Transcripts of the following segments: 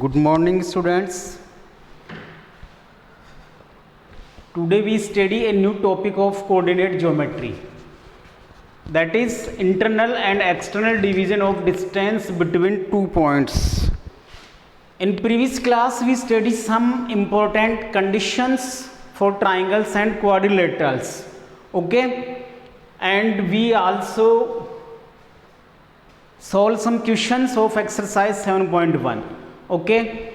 Good morning, students. Today we study a new topic of coordinate geometry, that is internal and external division of distance between 2 points. In previous class we studied some important conditions for triangles and quadrilaterals, okay, and we also solve some questions of exercise 7.1, okay.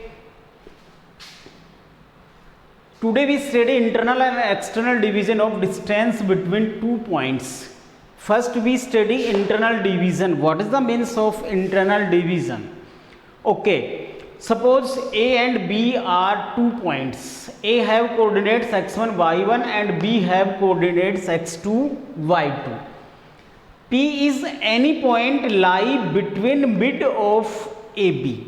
Today we study internal and external division of distance between 2 points. First we study internal division. What is the means of internal division? Okay, suppose A and B are 2 points. A have coordinates x1, y1 and B have coordinates x2, y2. P is any point lie between mid of AB.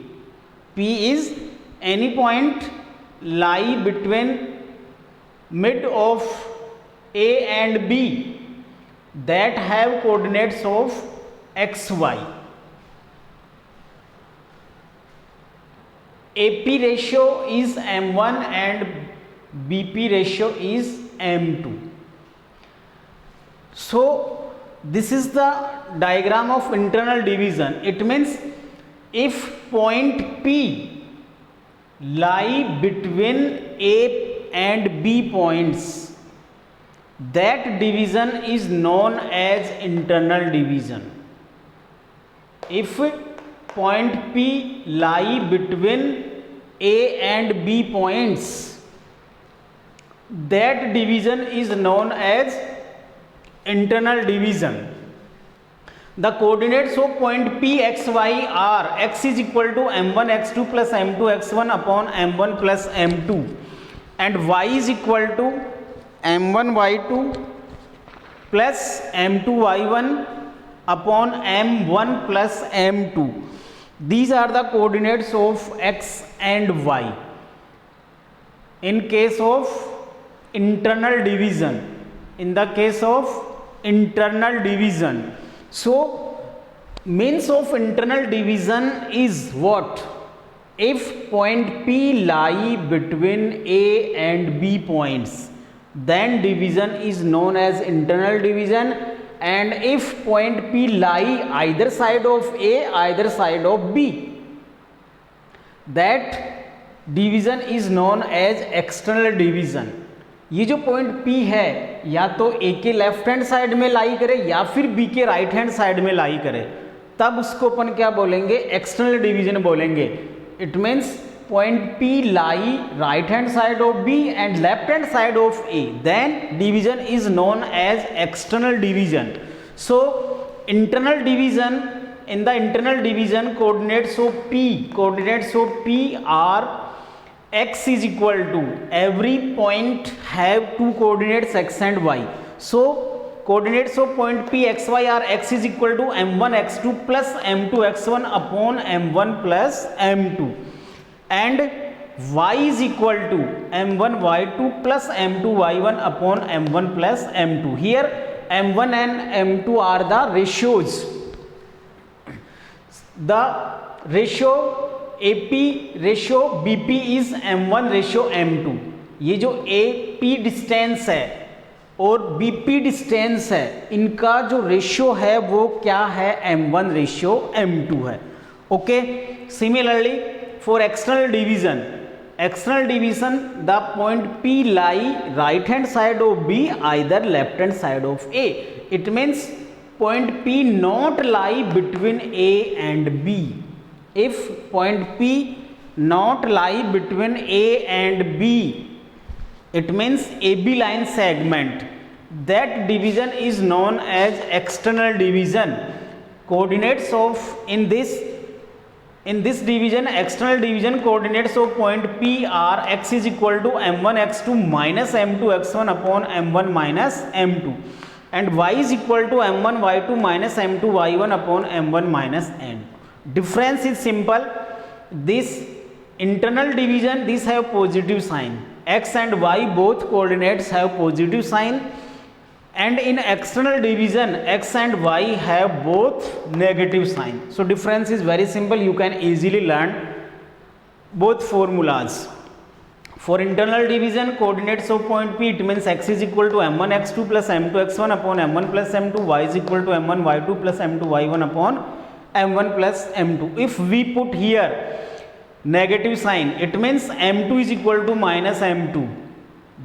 P is any point lie between mid of A and B that have coordinates of x, y. AP ratio is M1 and BP ratio is M2. So this is the diagram of internal division. It means if point P lie between A and B points, that division is known as internal division. If point P lie between A and B points, that division is known as internal division. The coordinates of point P, x, y are x is equal to m1 x2 plus m2 x1 upon m1 plus m2 and y is equal to m1 y2 plus m2 y1 upon m1 plus m2. These are the coordinates of x and y in case of internal division. In the case of internal division, so means of internal division is what? If point P lie between A and B points, then division is known as internal division, and if point P lie either side of A, either side of B, that division is known as external division. ये जो point P है या तो A के left hand side में लाई करे या फिर B के राइट हैंड साइड में लाई करे, तब उसको अपन क्या बोलेंगे? एक्सटर्नल डिवीजन बोलेंगे. It means point P lie right hand side of B and left hand side of A, then division is known as external division. So internal division, in the internal division coordinates of P are x is equal to, every point have two coordinates x and y. So coordinates of point P x y are x is equal to m1 x2 plus m2 x1 upon m1 plus m2 and y is equal to m1 y2 plus m2 y1 upon m1 plus m2. Here m1 and m2 are the ratios. The ratio AP ratio BP is M1 ratio M2. ये जो AP distance है और BP distance है, इनका जो ratio है वो क्या है? M1 रेशियो M2 है. Okay. Similarly for external division the point P lie right hand side of B, either left hand side of A. It means point P not lie between A and B. If point P not lie between A and B, it means AB line segment. That division is known as external division. Coordinates of in this division, external division, coordinates of point P are x is equal to m1 x2 minus m2 x1 upon m1 minus m2 and y is equal to m1 y2 minus m2 y1 upon m1 minus n. Difference is simple. This internal division, these have positive sign. X and y both coordinates have positive sign, and in external division x and y have both negative sign. So difference is very simple. You can easily learn both formulas. For internal division, coordinates of point P, it means x is equal to m1 x2 plus m2 x1 upon m1 plus m2, y is equal to m1 y2 plus m2 y1 upon m1 plus m2. If we put here negative sign, it means m2 is equal to minus m2.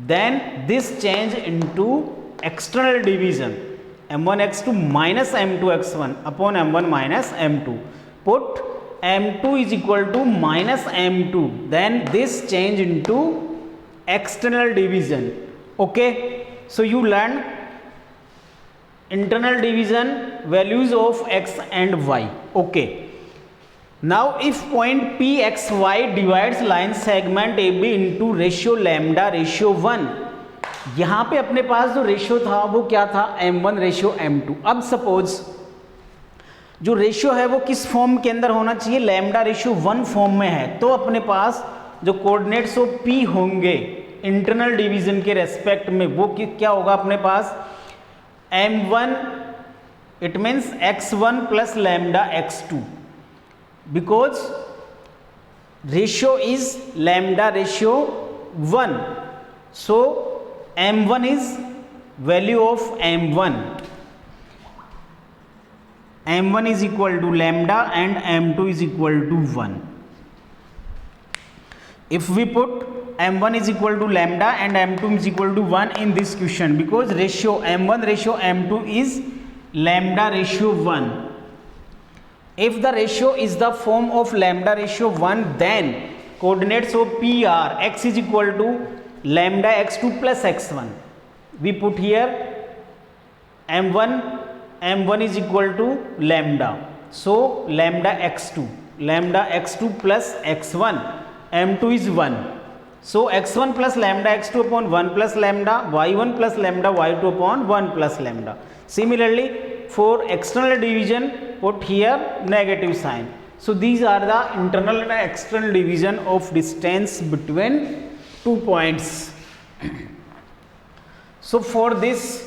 Then this change into external division, m1 x2 minus m2 x1 upon m1 minus m2. Put m2 is equal to minus m2, then this change into external division. Okay, so you learn internal division, values of x and y. Okay, now if point pxy divides line segment ab into ratio lambda ratio 1, यहाँ पे अपने पास जो ratio था वो क्या था, m1 ratio m2. अब suppose जो रेशियो है वो किस फॉर्म के अंदर होना चाहिए, लैम्डा रेशियो 1 फॉर्म में है, तो अपने पास जो कोऑर्डिनेट्स ऑफ p होंगे इंटरनल डिवीजन के रेस्पेक्ट में वो क्या होगा अपने पास, m1 it means x1 plus lambda x2, because ratio is lambda ratio 1, so m1 is value of m1. m1 is equal to lambda and m2 is equal to 1. If we put m1 is equal to lambda and m2 is equal to 1 in this question, because ratio m1 ratio m2 is lambda ratio 1. If the ratio is the form of lambda ratio 1, then coordinates of p are x is equal to lambda x2 plus x1. We put here m1 is equal to lambda, so lambda x2 plus x1, m2 is 1, so x1 plus lambda x2 upon 1 plus lambda, y1 plus lambda y2 upon 1 plus lambda. Similarly for external division, put here negative sign. So these are the internal and external division of distance between 2 points. So for this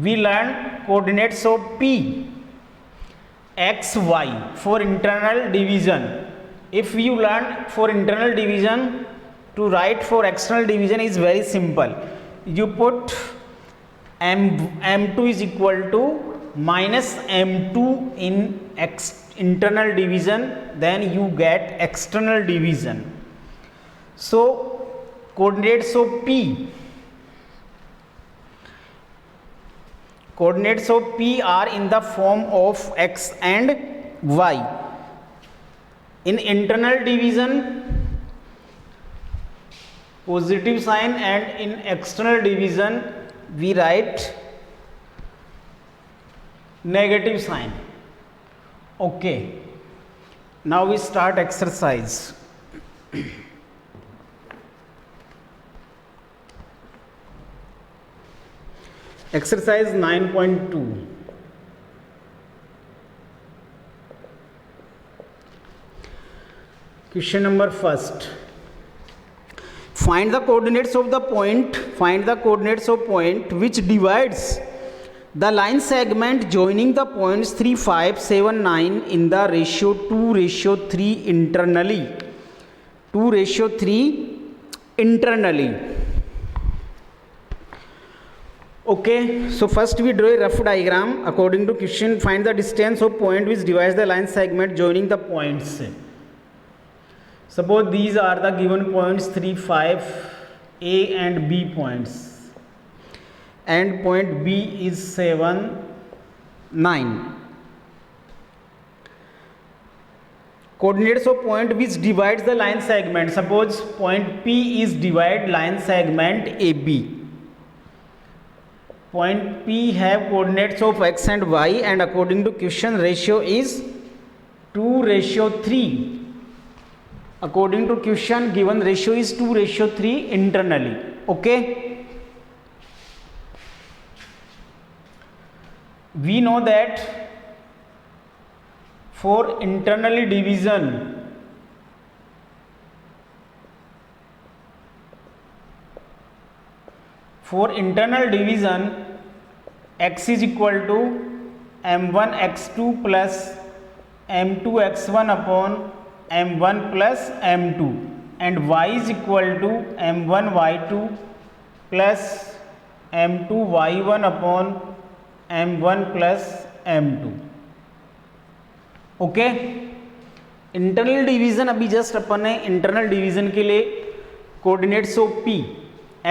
we learn coordinates of p, x, y for internal division. If you learn for internal division, to write for external division is very simple. You put m2 is equal to minus m2 in internal division, then you get external division. So coordinates of p, coordinates of p are in the form of x and y. In internal division positive sign, and in external division we write negative sign. Okay, now we start exercise. Exercise 9.2. Question number first. Find the coordinates of the point. Find the coordinates of point which divides the line segment joining the points 3, 5, 7, 9 in the ratio 2:3 internally. 2:3 internally. Okay, so first we draw a rough diagram according to question. Find the distance of point which divides the line segment joining the points. Suppose these are the given points 3, 5, A and B points, and point B is 7, 9. Coordinates of point which divides the line segment. Suppose point P is divide line segment AB. Point P have coordinates of x and y, and according to question ratio is 2:3. According to question given ratio is 2:3 internally. Okay, we know that for internally division, for internal division x is equal to m1 x2 plus m2 x1 upon m1 plus m2 and y is equal to m1 y2 plus m2 y1 upon m1 plus m2. Okay, internal division अभी just अपन ने internal division के लिए coordinates of P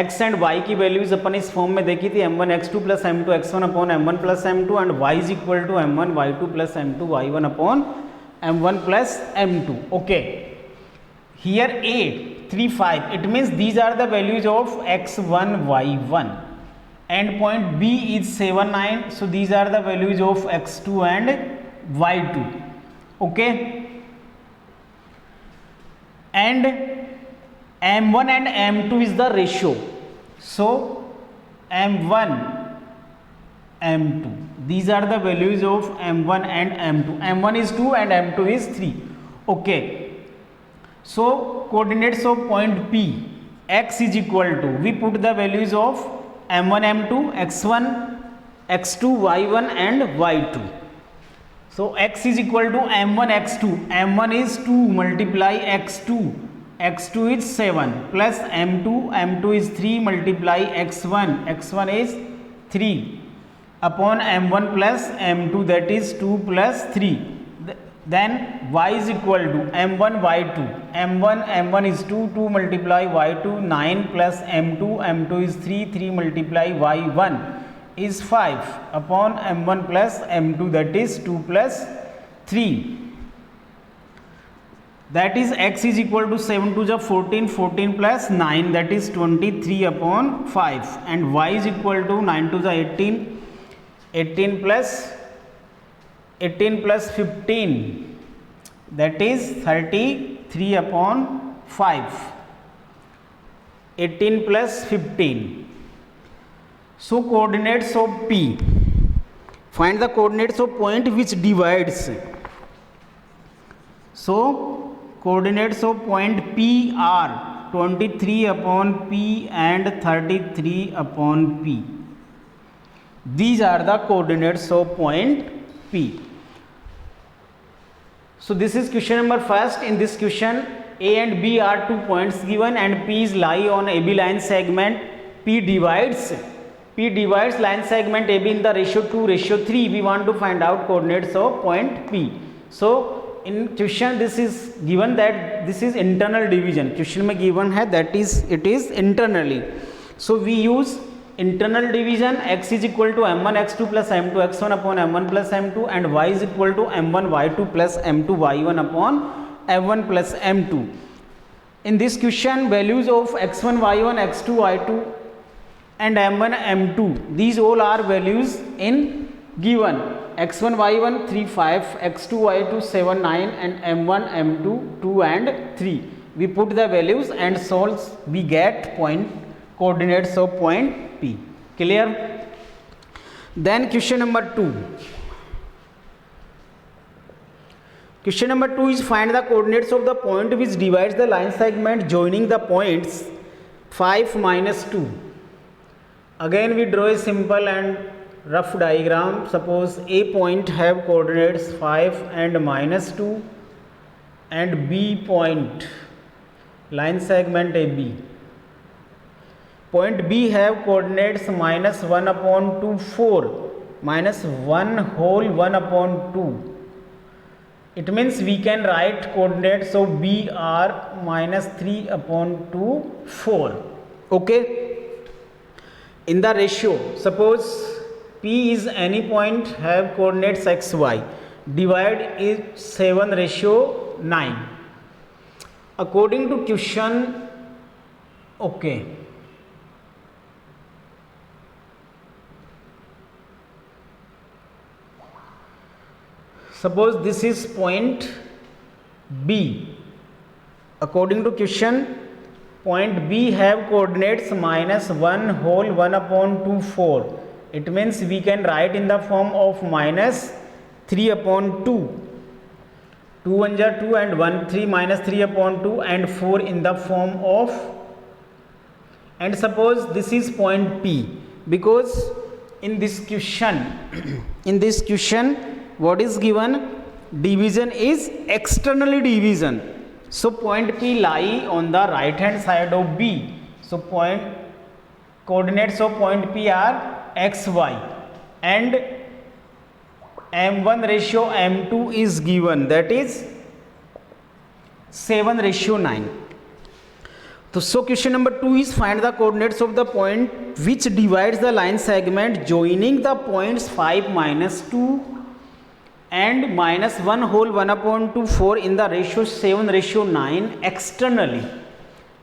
x and y की values अपन इस form में देखी थी m1 x2 plus m2 x1 upon m1 plus m2 and y is equal to m1 y2 plus m2 y1 upon m1 plus m2. Okay, here a 3 5 it means these are the values of x1 y1 and point b is 7 9, so these are the values of x2 and y2. Okay, and m1 and m2 is the ratio, so m1 m2, these are the values of m1 and m2. m1 is 2 and m2 is 3. Okay, so coordinates of point p, x is equal to, we put the values of m1 m2 x1 x2 y1 and y2. So x is equal to m1 x2, m1 is 2 multiply x2, x2 is 7 plus m2, m2 is 3 multiply x1, x1 is 3 upon m1 plus m2, that is 2 plus 3. Then y is equal to m1 y2, m1 is 2, 2 multiply y2 9 plus m2, m2 is 3, 3 multiply y1 is 5 upon m1 plus m2, that is 2 plus 3. That is x is equal to 7 to the 14, 14 plus 9, that is 23 upon 5, and y is equal to 9 to the 18, 18 plus 15, that is 33 upon 5, 18 plus 15. So coordinates of P, find the coordinates of point which divides. So coordinates of point P are 23 upon P and 33 upon P. These are the coordinates of point P. So this is question number first. In this question, A and B are 2 points given and P is lie on AB line segment. P divides line segment AB in the ratio 2:3. We want to find out coordinates of point P. So in question this is given that this is internal division. Question में given है that is it is internally. So we use internal division. X is equal to m1 x2 plus m2 x1 upon m1 plus m2 and y is equal to m1 y2 plus m2 y1 upon m1 plus m2. In this question, values of x1 y1 x2 y2 and m1 m2, these all are values in given. x1 y1 3 5, x2 y2 7 9 and m1 m2 2 and 3. We put the values and solve, we get point coordinates of point P. Clear? Then question number 2. Question number 2 is find the coordinates of the point which divides the line segment joining the points 5 minus 2. Again we draw a simple and rough diagram. Suppose A point have coordinates 5 and minus 2 and B point line segment AB. Point B have coordinates minus 1 upon 2 4 minus 1 whole 1 upon 2. It means we can write coordinates of B are minus 3 upon 2 4. Okay, in the ratio, suppose P is any point have coordinates xy, divide is 7:9. According to question, okay, suppose this is point B. According to question, point B have coordinates minus 1 whole 1 upon 2 4. It means we can write in the form of minus 3 upon 2. 2 1 ja 2 and 1 3 minus 3 upon 2 and 4 in the form of, and suppose this is point P, because in this question what is given, division is externally division. So point P lie on the right hand side of B. So coordinates of point P are x, y, and M1 ratio M2 is given, that is 7:9. So question number 2 is find the coordinates of the point which divides the line segment joining the points 5, -2 and -1 whole 1/2 4 in the ratio 7:9 externally.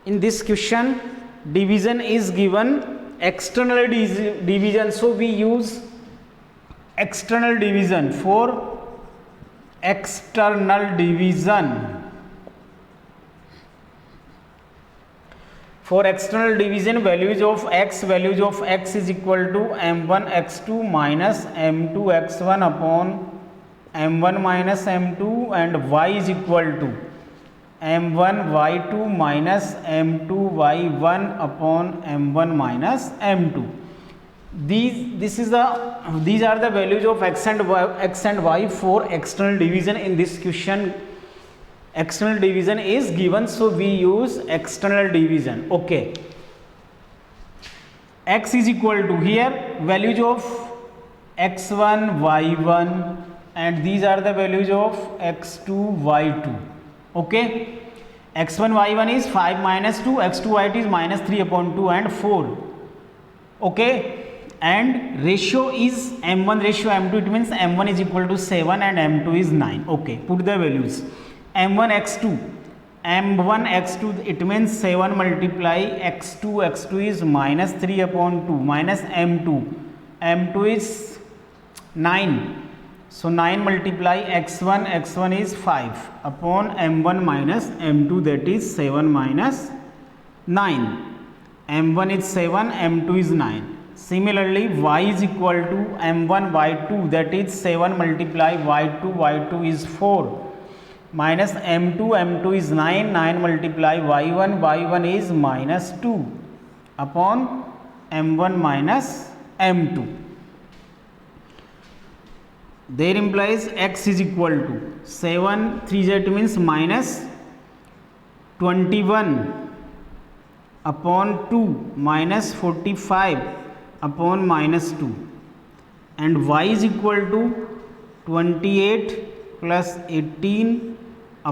In this question division is given external division, so we use external division for external division. For external division, values of x is equal to m1 x2 minus m2 x1 upon m1 minus m2, and y is equal to m1 y2 minus m2 y1 upon m1 minus m2. These are the values of x and y for external division. In this question external division is given, so we use external division. Okay, x is equal to, here values of x1 y1, and these are the values of x2 y2. Okay, x1 y1 is 5 minus 2, x2 y2 is -3/2 and 4. Okay, and ratio is m1 ratio m2, it means m1 is equal to 7 and m2 is 9. Okay, put the values. m1 x2, it means 7 multiply x2 is -3/2 minus m2 is 9, so 9 multiply x1 is 5 upon m1 minus m2, that is 7 minus 9. m1 is 7, m2 is 9. Similarly y is equal to m1 y2, that is 7 multiply y2 is 4 minus m2 is 9, 9 multiply y1 is -2 upon m1 minus m2. There implies x is equal to 7 3 that means -21 upon 2 minus 45 upon -2, and y is equal to 28 plus 18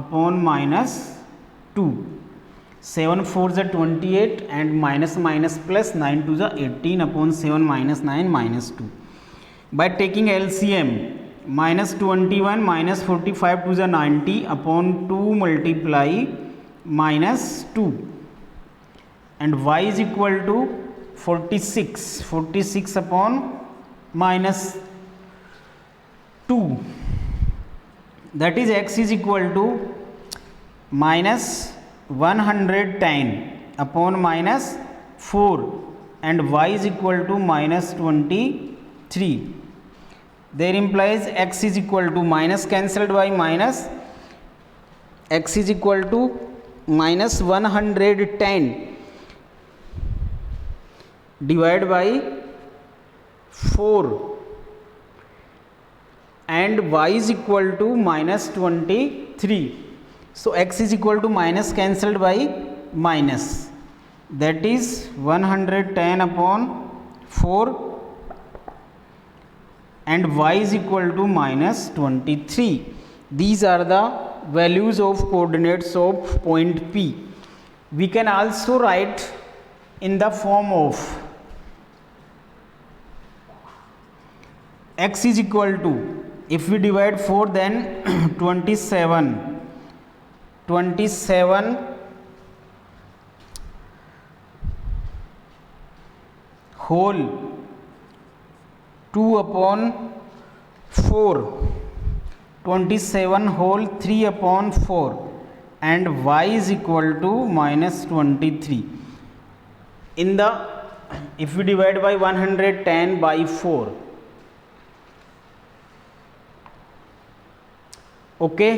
upon -2. 7 4 is 28 and minus plus 9 2 is 18 upon 7 minus 9 -2. By taking LCM, -21 minus 45 2 is 90 upon 2 multiply -2, and y is equal to 46 upon -2, that is x is equal to -110 upon -4, and y is equal to -23. There implies x is equal to minus cancelled by minus, x is equal to -110 divided by 4, and y is equal to -23. So x is equal to minus cancelled by minus, that is 110 upon 4, and y is equal to -23. These are the values of coordinates of point P. We can also write in the form of x is equal to, if we divide 4 then 27 whole 2 upon 4, 27 whole 3 upon 4, and y is equal to -23. In the, if we divide by 110 by 4, okay,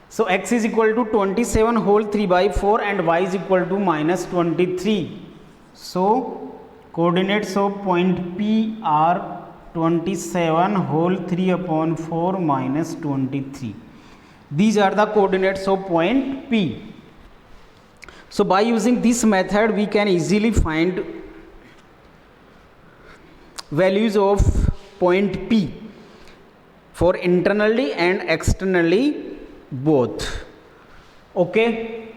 so x is equal to 27 whole 3 by 4 and y is equal to -23. So coordinates of point P are 27 whole 3 upon 4 minus 23. These are the coordinates of point P. So by using this method we can easily find values of point P for internally and externally both. Okay,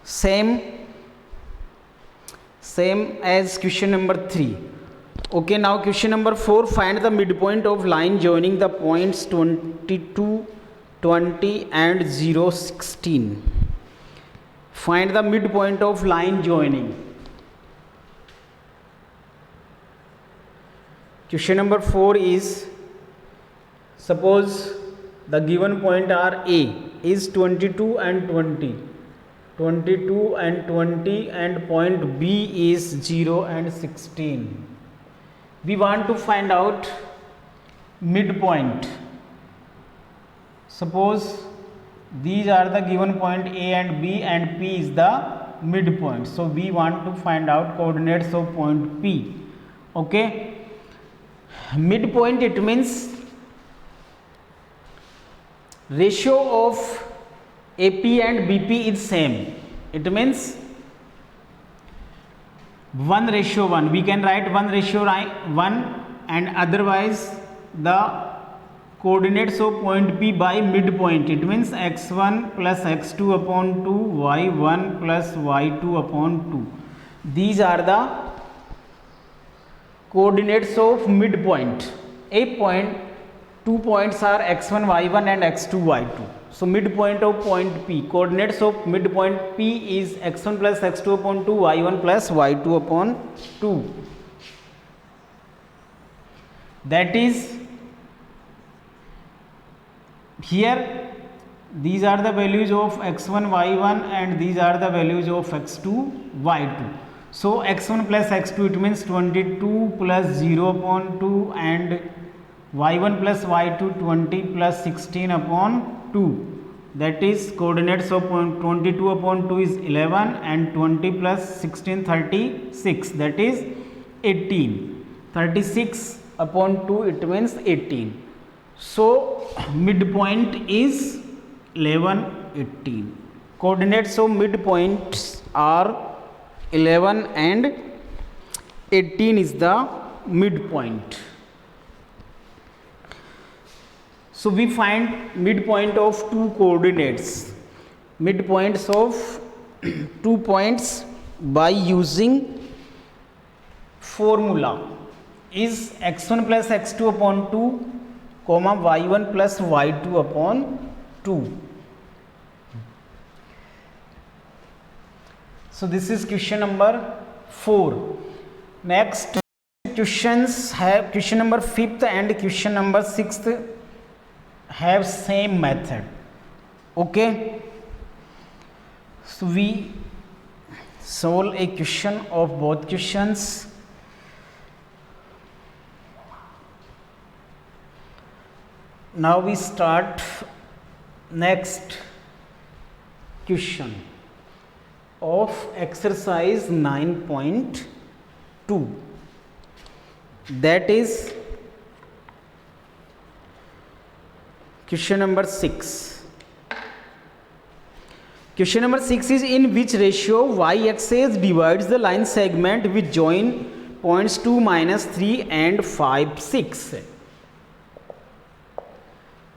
same as question number 3. Okay, now question number 4, find the midpoint of line joining the points 22, 20 and 0, 16. Find the midpoint of line joining. Question number 4 is, suppose the given point are A is 22 and 20, 22 and 20, and point B is 0 and 16. We want to find out midpoint. Suppose these are the given point A and B and P is the midpoint. So we want to find out coordinates of point P. Okay, midpoint, it means ratio of AP and BP is same. It means 1:1. We can write 1:1, and otherwise the coordinates of point P by midpoint. It means x1 plus x2 upon 2, y1 plus y2 upon 2. These are the coordinates of midpoint. A point, 2 points are x1 y1 and x2 y2. So midpoint of point P, coordinates of midpoint P is x1 plus x2 upon 2, y1 plus y2 upon 2. That is, here these are the values of x1 y1 and these are the values of x2 y2. So x1 plus x2, it means 22 plus 0 upon 2, and y1 plus y2 20 plus 16 upon 2. That is, coordinates of point 22 upon 2 is 11, and 20 plus 16 36, that is 18. 36 upon 2, it means 18. So midpoint is 11, 18. Coordinates of midpoints are 11 and 18 is the midpoint. So we find midpoint of two coordinates, midpoints of 2 points by using formula is x1 plus x2 upon 2, comma y1 plus y2 upon 2. So this is question number 4. Next questions have question number 5th and question number 6th have same method. Okay, so we solve a question of both questions. Now we start next question of exercise 9.2, that is question number 6. Question number 6 is, in which ratio y-axis divides the line segment which join points 2, -3 and 5, 6.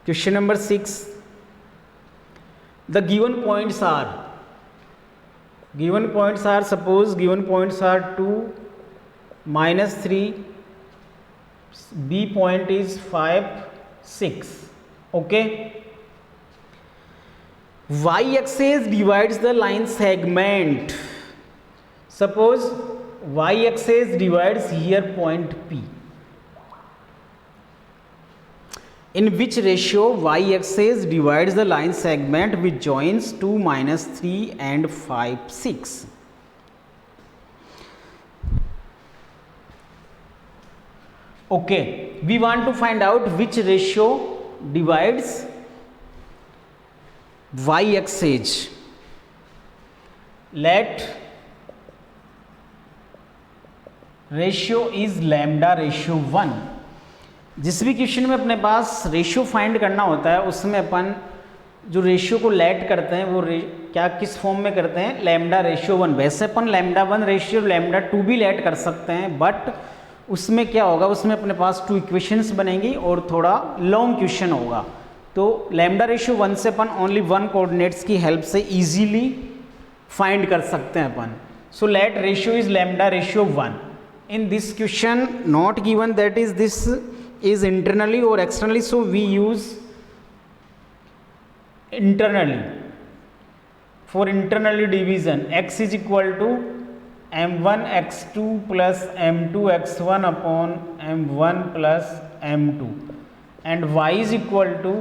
Question number 6, the given points are, suppose given points are 2, -3, B point is 5, 6. Okay, y-axis divides the line segment. Suppose y-axis divides here point P. In which ratio y-axis divides the line segment which joins 2, -3 and 5, 6. Okay, we want to find out which ratio divides y-axis. Let ratio is lambda ratio 1। जिस भी question में अपने पास ratio find करना होता है उसमें अपन जो ratio को लेट करते हैं वो क्या किस फॉर्म में करते हैं, लैम्डा रेशियो 1। वैसे अपन लैम्डा 1 रेशियो लैम्डा 2 भी लेट कर सकते हैं, बट उसमें क्या होगा, उसमें अपने पास 2 इक्वेशंस बनेंगी और थोड़ा लॉन्ग क्वेश्चन होगा। तो लैम्डा रेशियो 1 से अपन ओनली 1 कोऑर्डिनेट्स की हेल्प से इजीली फाइंड कर सकते हैं अपन। So let ratio is lambda ratio 1। In this question not given that is this is internally or externally, so we use internally. For internally division, x is equal to m1 x2 plus m2 x1 upon m1 plus m2, and y is equal to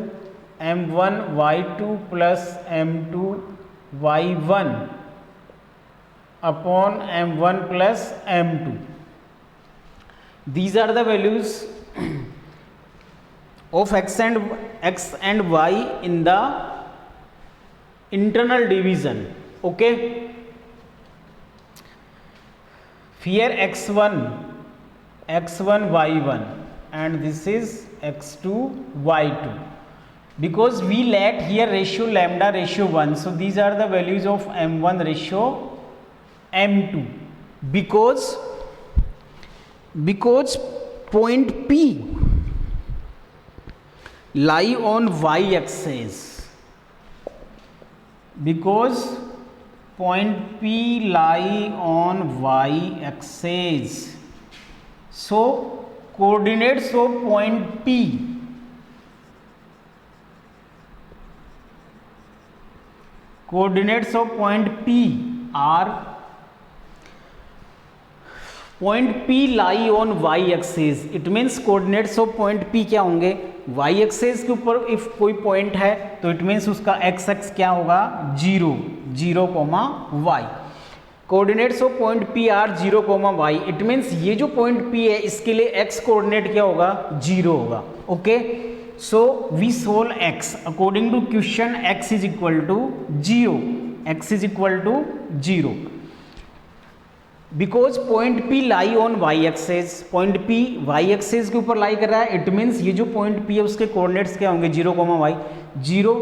m1 y2 plus m2 y1 upon m1 plus m2. These are the values of x and y in the internal division. Okay, here x1 y1 and this is x2 y2. Because we let here ratio lambda ratio 1, so these are the values of m1 ratio m2. Because point P lie on y-axis, because point P lie on y-axis, so coordinates of point P are point P lie on y-axis. It means coordinates of point P क्या होंगे, y-axis के ऊपर if कोई point है तो it means उसका x क्या होगा 0 y। Coordinates of point P are 0 y। It means ये जो पॉइंट P है इसके लिए x कोऑर्डिनेट क्या होगा 0 होगा। Okay, so we solve x according to question x is equal to 0। Because point P lie on y axis, point P y axis के ऊपर लाई कर रहा है, इट मीन्स ये जो पॉइंट P है उसके कोऑर्डिनेट्स क्या होंगे 0, y। 0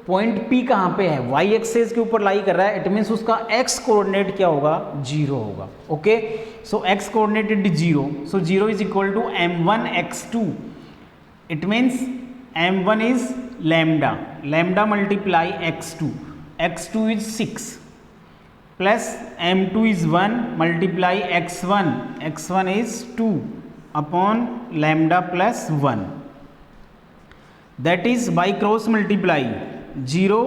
पॉइंट P कहाँ पे है, वाई एक्सेस के ऊपर लाई कर रहा है, इट मीन्स उसका x कोऑर्डिनेट क्या होगा 0 होगा। Okay, so x coordinate is 0, so 0 is equal to m1 x2। It means m1 is lambda multiply x2 is 6 plus m2 is 1 multiply x1 is 2 upon lambda plus 1, that is by cross multiply 0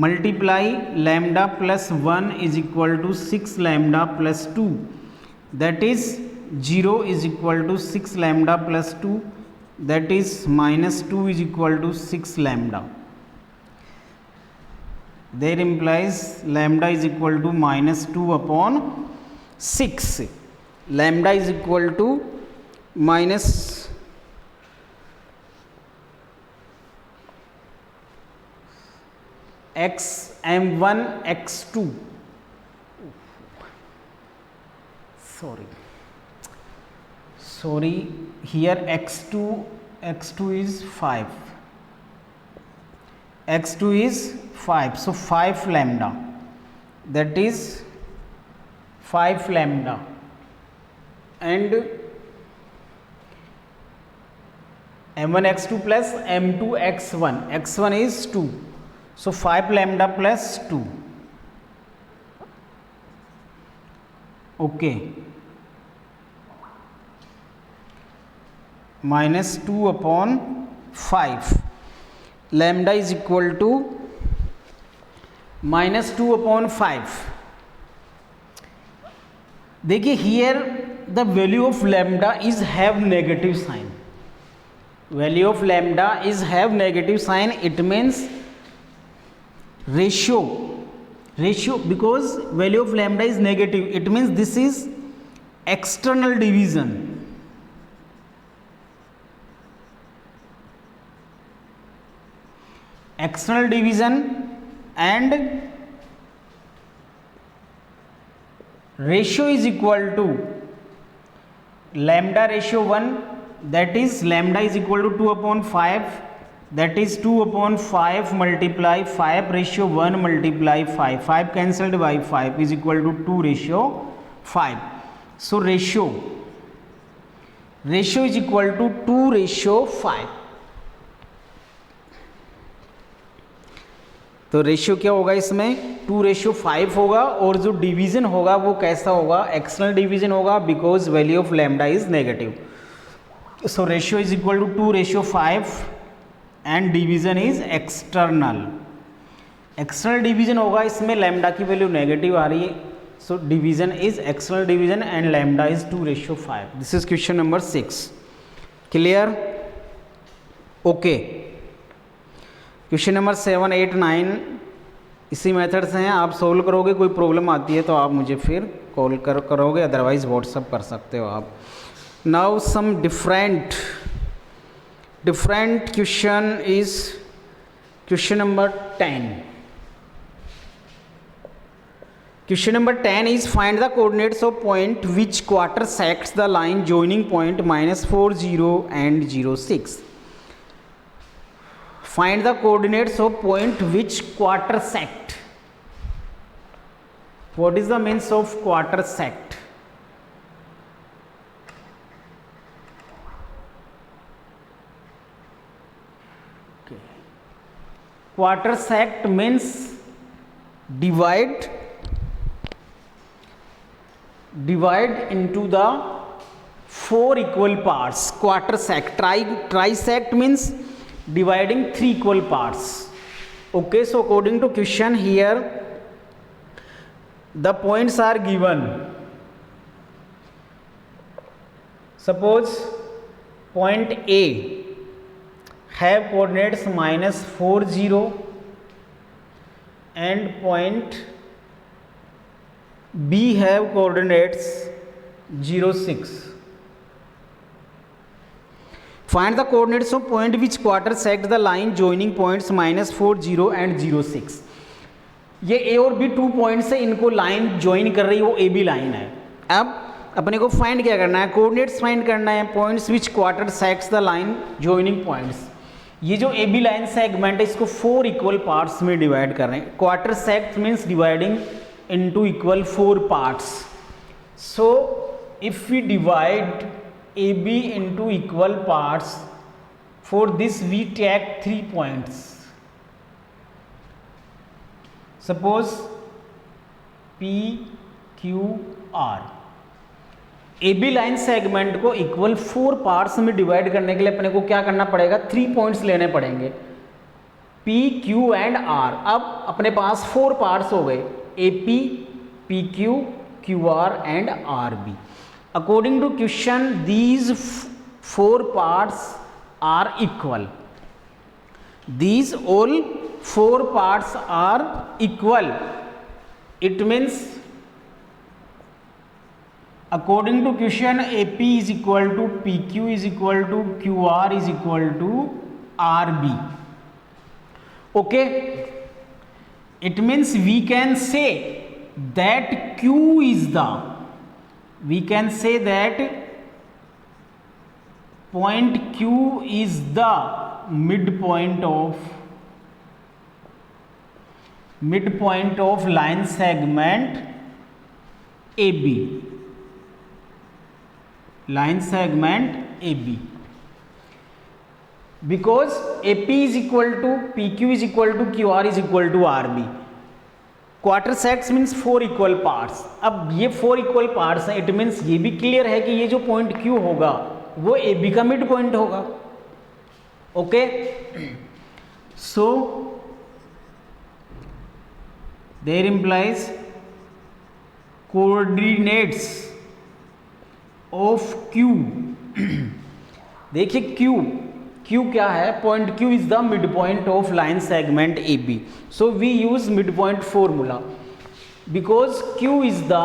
multiply lambda plus 1 is equal to 6 lambda plus 2, that is 0 is equal to 6 lambda plus 2, that is minus 2 is equal to 6 lambda. There implies lambda is equal to minus 2 upon 6. Lambda is equal to minus x m1 x2. Sorry, here x2 is 5. x2 is 5, so 5 lambda, that is 5 lambda, and m1 x2 plus m2 x1 is 2, so 5 lambda plus 2. Okay, minus 2 upon 5, lambda is equal to minus 2 upon 5. देखिए here the value of lambda is have negative sign. Value of lambda is have negative sign. It means ratio because value of lambda is negative. It means this is external division. External division and ratio is equal to lambda ratio 1, that is lambda is equal to 2/5, that is 2/5 multiply 5 ratio 1 multiply 5, 5 cancelled by 5 is equal to 2/5. So ratio is equal to 2/5. तो ratio क्या होगा इसमें 2/5 होगा, और जो division होगा वो कैसा होगा, एक्सटर्नल डिवीजन होगा, because value of lambda is negative. So ratio is equal to 2/5 and division is external. External division होगा, इसमें लैम्डा की वैल्यू नेगेटिव आ रही है, so division is external division and lambda is 2/5. This is question number 6. Clear? Okay. Question number 7, 8, 9 इसी method से हैं, आप सोल्व करोगे. कोई प्रॉब्लम आती है तो आप मुझे फिर कॉल करोगे, अदरवाइज व्हाट्सअप कर सकते हो आप. Now some different question is question number 10. Question number 10 is find the coordinates of point which quartersects the line joining point -4, 0 and 0, 6. Find the coordinates of point which quartersect. What is the means of quartersect? Okay. Quartersect means divide into the 4 equal parts. Quartersect. Trisect means dividing 3 equal parts. Okay, so according to question here the points are given. Suppose point A have coordinates -4, 0 and point B have coordinates 0, 6. Find the coordinates of point which quartersect the line joining points -4, 0 and 0, 6. ये A और B 2 point से इनको line join कर रही है, वो A B line है. अब अपने को फाइंड क्या करना है, कोऑर्डिनेट्स फाइंड करना है. Points which quartersects the line joining points. ये जो ए बी लाइन सेगमेंट है इसको 4 इक्वल पार्ट्स में डिवाइड कर रहे हैं. Quartersect means dividing into equal 4 parts. So if we divide AB into equal parts, for this we take 3 points. Suppose P, Q, R. AB line segment को equal 4 parts में divide करने के लिए अपने को क्या करना पड़ेगा, 3 पॉइंट्स लेने पड़ेंगे, P, Q एंड R. अब अपने पास 4 पार्ट्स हो गए, AP, PQ, QR and RB. According to question, these 4 parts are equal. These all 4 parts are equal. It means, according to question, AP is equal to PQ is equal to QR is equal to RB. Okay? It means we can say that point Q is the midpoint of line segment AB. Because AP is equal to PQ is equal to QR is equal to RB. Quartersects means 4 equal parts. अब ये 4 equal parts हैं, it means ये भी clear है कि ये जो point Q होगा वो ए बी का मिड पॉइंट होगा. Okay, so there implies coordinates of Q. देखिए Q क्या है, point Q is the mid point of line segment A B. So we use mid point formula because Q is the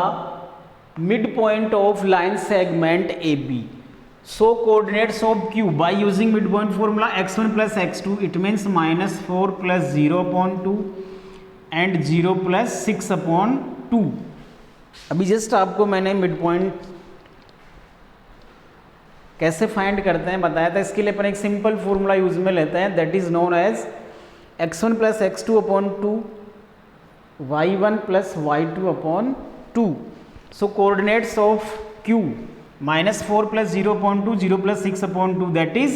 mid point of line segment A B. So coordinates of Q by using mid point formula x1 plus x2, it means -4 plus 0/2 and 0 plus 6/2. अभी just आपको मैंने mid point कैसे find करते हैं बताया था। इसके लिए अपन एक सिंपल फॉर्मूला यूज में लेते हैं, that is known as x1 plus x2 upon 2 y1 plus y2 upon 2। So coordinates of q -4 plus 0 upon 2, 0 plus 6 upon 2 that is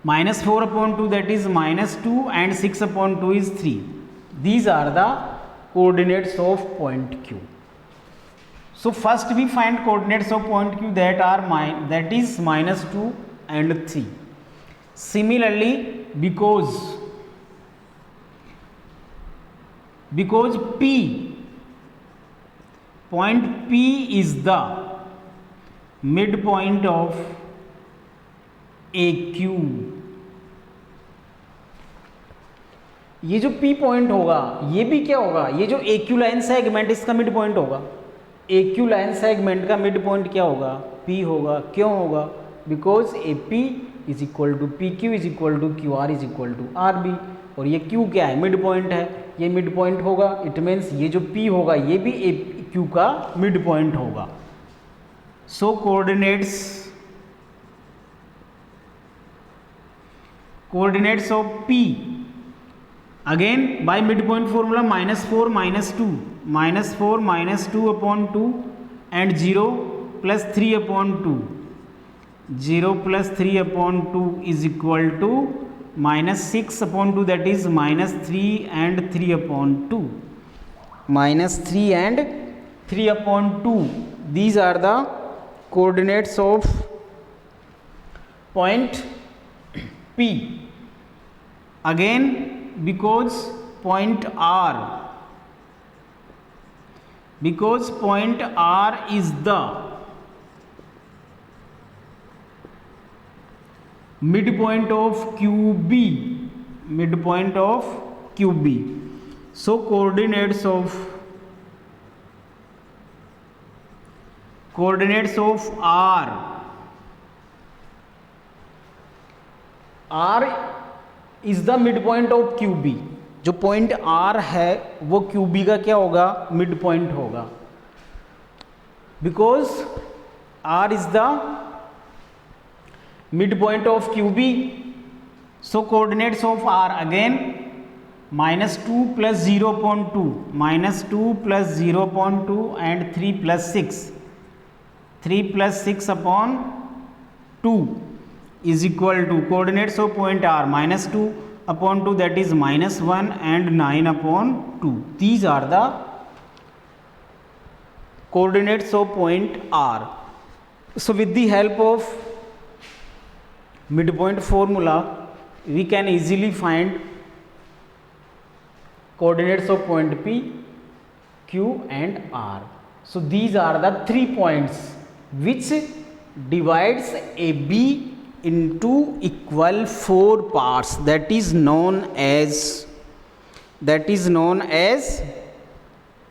-4 upon 2 that is -2 and 6 upon 2 is 3. These are the coordinates of point Q. So first we find coordinates of point Q that is -2 and 3. Similarly, because point P is the midpoint of AQ, ये जो P point होगा ये भी क्या होगा, ये जो AQ line segment इसका मिड पॉइंट होगा। AQ लाइन सेगमेंट का मिड पॉइंट क्या होगा, P होगा। क्यों होगा, because AP is equal to PQ is equal to QR is equal to RB, और ये Q क्या है, मिड पॉइंट है, ये मिड पॉइंट होगा। इट मीन्स ये जो P होगा ये भी AQ का मिड पॉइंट होगा। सो coordinates of P again by midpoint formula -4 -2 upon 2 and 0 plus 3 upon 2, 0 plus 3 upon 2 is equal to -6 upon 2 that is -3 and 3 upon 2, -3 and 3 upon 2. These are the coordinates of point P. Again, because point R is the midpoint of QB, so coordinates of R is the mid point of QB। जो point R है वो QB का क्या होगा, mid point होगा, because R is the mid point of QB। So coordinates of R again -2 plus 0 upon 2, -2 plus 0 upon 2 and 3 plus 6, 3 plus 6 upon 2 is equal to coordinates of point R -2 upon 2 that is -1 and 9 upon 2. These are the coordinates of point R. So with the help of midpoint formula we can easily find coordinates of point P, Q and R. So these are the 3 points which divides AB into equal 4 parts, that is known as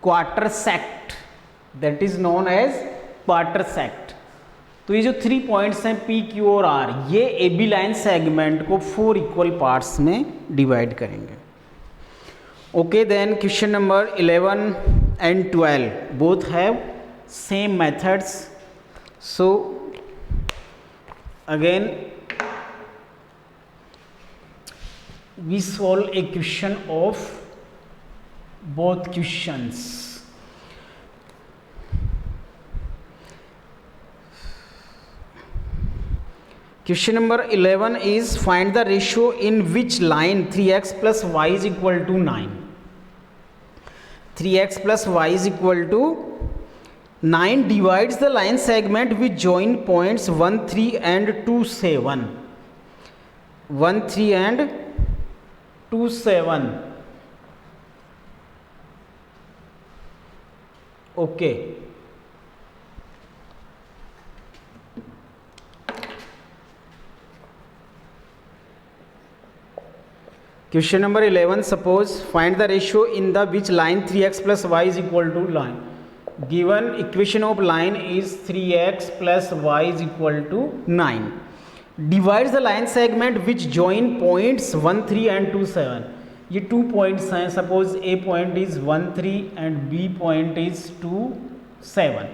quarter-sect, तो ये जो 3 points हैं P, Q और R, ये AB line segment को 4 equal parts में divide करेंगे। Okay, then question number 11 and 12 both have same methods. So again we solve a question of both questions. Question number 11 is find the ratio in which line 3x plus y is equal to 9. 3x plus y is equal to 9 divides the line segment which join points 1, 3 and 2, 7. 1, 3 and 2, 7. Okay. Question number 11, suppose find the ratio in the which line 3x plus y is equal to line. Given equation of line is 3x plus y is equal to 9. Divides the line segment which join points 1, 3 and 2, 7. ये 2 points हैं, suppose A point is 1, 3 and B point is 2, 7.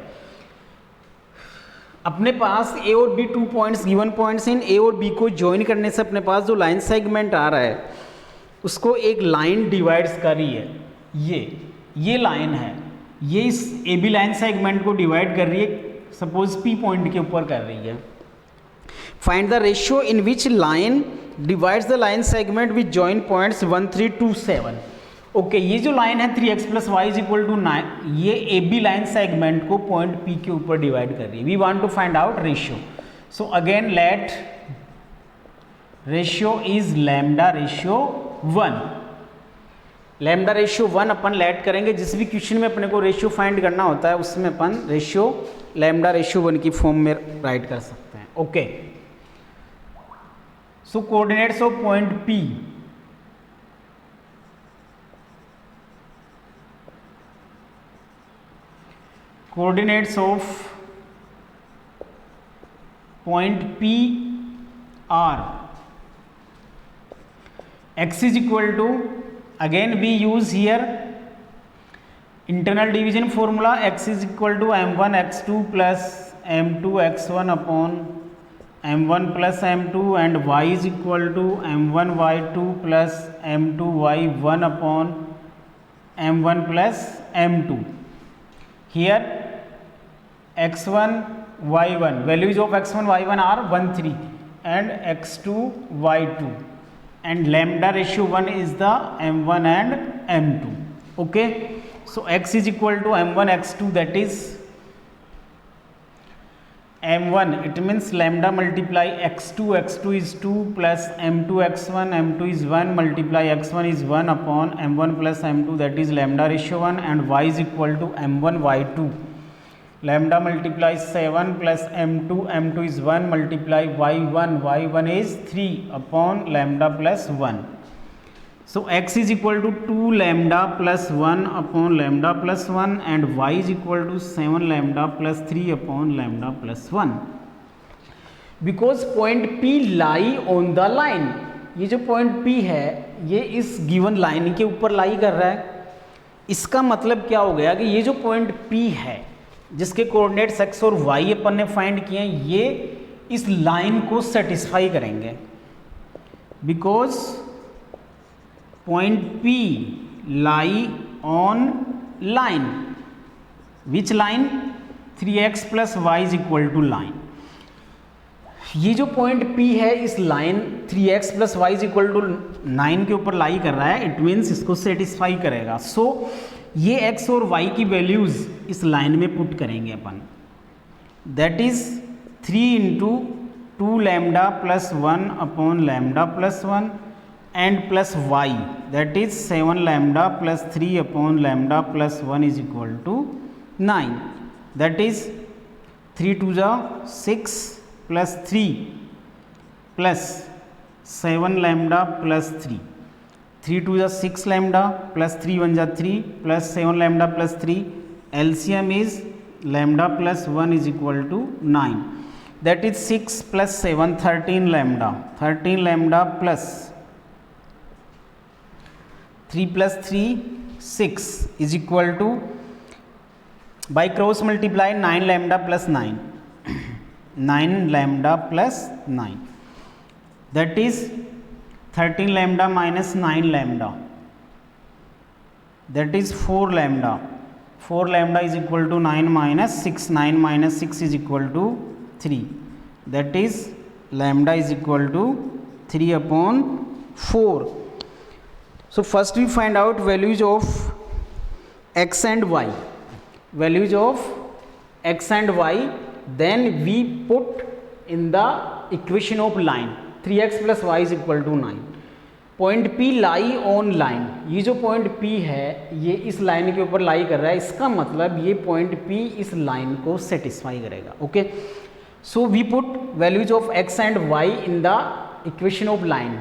अपने पास A और B 2 points given points इन A और B को join करने से अपने पास जो लाइन सेगमेंट आ रहा है उसको एक लाइन डिवाइड्स कर रही है। ये लाइन है, ये इस ए बी लाइन सेगमेंट को डिवाइड कर रही है, सपोज पी पॉइंट के ऊपर कर रही है। Find the ratio in which line divides the line segment which join points 1, 3, 2, 7। Okay, ये जो लाइन है 3x + y = 9, ये ए बी लाइन सेगमेंट को पॉइंट पी के ऊपर डिवाइड कर रही है। We want to find out ratio. So again let ratio is lambda ratio 1। Lambda ratio 1 अपन लेट करेंगे। जिस भी क्वेश्चन में अपने को रेशियो फाइंड करना होता है उसमें अपन रेशियो लैम्डा रेशियो 1 की फॉर्म में राइट कर सकते हैं। Okay, so coordinates of point P, coordinates of point P are x is equal to, again we use here internal division formula, x is equal to m1 x2 plus m2 x1 upon m1 plus m2 and y is equal to m1 y2 plus m2 y1 upon m1 plus m2. Here x1 y1, values of x1 y1 are 1, 3 and x2 y2 and lambda ratio 1 is the m1 and m2. Okay, so x is equal to m1 x2, that is m1, it means lambda multiply x2, x2 is 2 plus m2 x1, m2 is 1 multiply x1 is 1 upon m1 plus m2, that is lambda ratio 1, and y is equal to m1 y2, lambda multiply 7 plus m2, m2 is 1 multiply y1, y1 is 3 upon lambda plus 1. So x is equal to 2 lambda plus 1 upon lambda plus 1 and y is equal to 7 lambda plus 3 upon lambda plus 1. Because point P lie on the line, ये जो point P है ये इस given line के ऊपर लाई कर रहा है। इसका मतलब क्या हो गया कि ये जो point P है जिसके कोऑर्डिनेट्स x और y अपन ने फाइंड किए हैं, ये इस लाइन को सेटिस्फाई करेंगे। Because point P lie on line, which line, 3x + y = line. ये जो पॉइंट P है इस लाइन 3x + y = 9 के ऊपर लाई कर रहा है, इट मीन्स इसको सेटिस्फाई करेगा। सो ये x और y की वैल्यूज इस लाइन में पुट करेंगे अपन, that is 3 × 2 lambda plus 1 upon lambda plus 1 and plus y, that is 7 lambda plus 3 upon lambda plus 1 = 9, that is 3 × 2 = 6 plus 3 plus 7 lambda plus 3, 3 × 2 = 6 lambda plus 3 × 1 = 3 plus 7 lambda plus 3, LCM is lambda plus 1 = 9, that is 6 plus 7 13 lambda, 13 lambda plus 3 plus 3 6 is equal to, by cross multiply 9 lambda plus 9, 9 lambda plus 9, that is 13 lambda minus 9 lambda, that is 4 lambda. 4 lambda is equal to 9 minus 6, 9 minus 6 is equal to 3, that is lambda is equal to 3 upon 4. So first we find out values of x and y, values of x and y, then we put in the equation of line 3x + y = 9. Point P lie on line, ये जो point P है ये इस line के ऊपर लाई कर रहा है, इसका मतलब ये पॉइंट P इस लाइन को सेटिस्फाई करेगा। Okay, so we put values of x and y in the equation of line.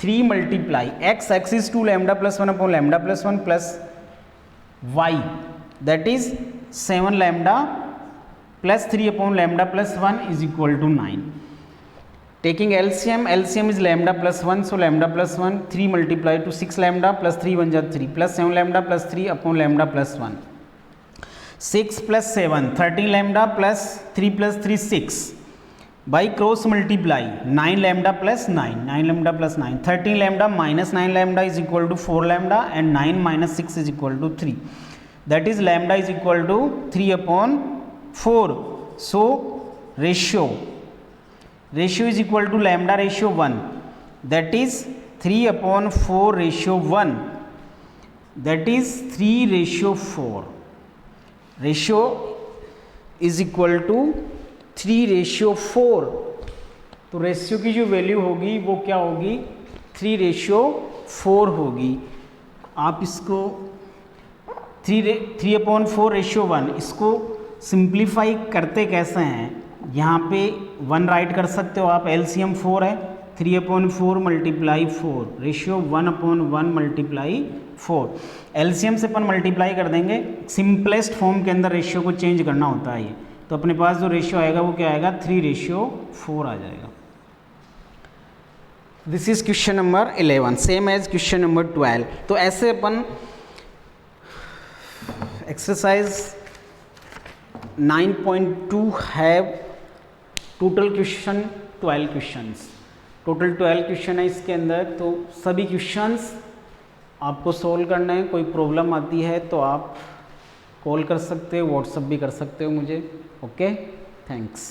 3 multiply x is 2 lambda plus 1 upon lambda plus 1 plus y, that is 7 lambda plus 3 upon lambda plus 1 is equal to 9. Taking LCM, LCM is lambda plus 1, so lambda plus 1, 3 multiplied to 6 lambda plus 3 × 1 = 3 plus 7 lambda plus 3 upon lambda plus 1. 6 + 7 13 lambda plus 3 + 3 6 by cross multiply 9 lambda plus 9 9 lambda plus 9 13 lambda minus 9 lambda is equal to 4 lambda and 9 minus 6 is equal to 3, that is lambda is equal to 3/4. So ratio is equal to lambda ratio 1, that is 3/4 ratio 1, that is 3/4. Ratio is equal to 3/4. तो ratio की जो value होगी वो क्या होगी, 3/4 होगी. आप इसको 3/4 रेशियो 1 इसको सिंप्लीफाई करते कैसे हैं, यहाँ पे 1 राइट कर सकते हो आप, एलसीएम 4 है, 3/4 मल्टीप्लाई 4 रेशियो 1/1 मल्टीप्लाई 4. एलसीएम से अपन मल्टीप्लाई कर देंगे, सिंपलेस्ट फॉर्म के अंदर रेशियो को चेंज करना होता है ये. तो अपने पास जो रेशियो आएगा वो क्या आएगा, 3/4 आ जाएगा. This is question number 11 same as question number 12. तो ऐसे अपन exercise 9.2 have total question 12 questions. Total 12 question है इसके अंदर. तो सभी क्वेश्चंस आपको सोल्व करना है. कोई प्रॉब्लम आती है तो आप कॉल कर सकते हो, व्हाट्सअप भी कर सकते हो मुझे. Okay, thanks.